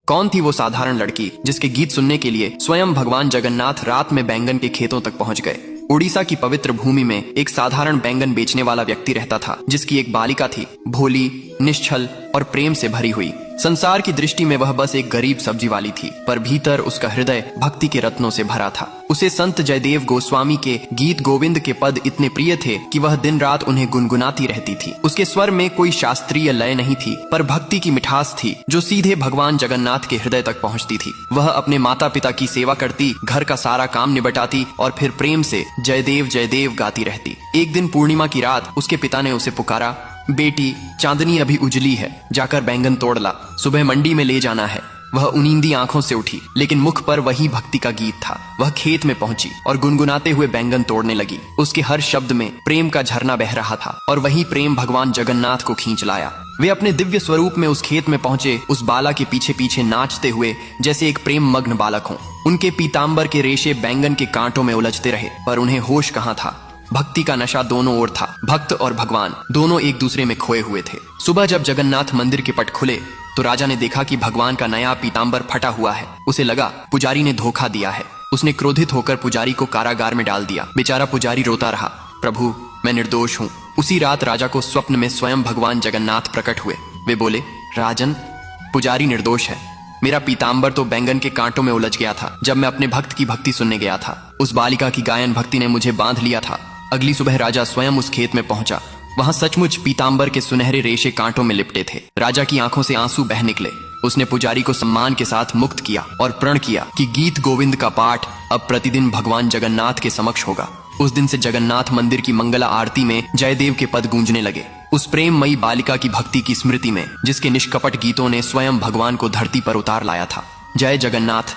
कौन थी वो साधारण लड़की जिसके गीत सुनने के लिए स्वयं भगवान जगन्नाथ रात में बैंगन के खेतों तक पहुंच गए। उड़ीसा की पवित्र भूमि में एक साधारण बैंगन बेचने वाला व्यक्ति रहता था, जिसकी एक बालिका थी, भोली, निश्छल और प्रेम से भरी हुई। संसार की दृष्टि में वह बस एक गरीब सब्जी वाली थी, पर भीतर उसका हृदय भक्ति के रत्नों से भरा था। उसे संत जयदेव गोस्वामी के गीत गोविंद के पद इतने प्रिय थे कि वह दिन रात उन्हें गुनगुनाती रहती थी। उसके स्वर में कोई शास्त्रीय लय नहीं थी, पर भक्ति की मिठास थी जो सीधे भगवान जगन्नाथ के हृदय तक पहुंचती थी। वह अपने माता पिता की सेवा करती, घर का सारा काम निबटाती और फिर प्रेम से जयदेव जयदेव गाती रहती। एक दिन पूर्णिमा की रात उसके पिता ने उसे पुकारा, बेटी, चांदनी अभी उजली है, जाकर बैंगन तोड़ ला, सुबह मंडी में ले जाना है। वह उनींदी आंखों से उठी, लेकिन मुख पर वही भक्ति का गीत था। वह खेत में पहुंची और गुनगुनाते हुए बैंगन तोड़ने लगी। उसके हर शब्द में प्रेम का झरना बह रहा था और वही प्रेम भगवान जगन्नाथ को खींच लाया। वे अपने दिव्य स्वरूप में उस खेत में पहुंचे, उस बाला के पीछे पीछे नाचते हुए जैसे एक प्रेम मग्न बालक हो। उनके पीताम्बर के रेशे बैंगन के कांटों में उलझते रहे, पर उन्हें होश कहाँ था। भक्ति का नशा दोनों ओर था। भक्त और भगवान दोनों एक दूसरे में खोए हुए थे। सुबह जब जगन्नाथ मंदिर के पट खुले तो राजा ने देखा कि भगवान का नया पीताम्बर फटा हुआ है। उसे लगा पुजारी ने धोखा दिया है। उसने क्रोधित होकर पुजारी को कारागार में डाल दिया। बेचारा पुजारी रोता रहा, प्रभु, मैं निर्दोष हूँ। उसी रात राजा को स्वप्न में स्वयं भगवान जगन्नाथ प्रकट हुए। वे बोले, राजन, पुजारी निर्दोष है। मेरा पीताम्बर तो बैंगन के कांटों में उलझ गया था जब मैं अपने भक्त की भक्ति सुनने गया था। उस बालिका की गायन भक्ति ने मुझे बांध लिया था। अगली सुबह राजा स्वयं उस खेत में पहुंचा। वहां सचमुच पीताम्बर के सुनहरे रेशे कांटों में लिपटे थे। राजा की आंखों से आंसू बह निकले। उसने पुजारी को सम्मान के साथ मुक्त किया और प्रण किया कि गीत गोविंद का पाठ अब प्रतिदिन भगवान जगन्नाथ के समक्ष होगा। उस दिन से जगन्नाथ मंदिर की मंगला आरती में जयदेव के पद गूंजने लगे, उस प्रेममयी बालिका की भक्ति की स्मृति में, जिसके निष्कपट गीतों ने स्वयं भगवान को धरती पर उतार लाया था। जय जगन्नाथ।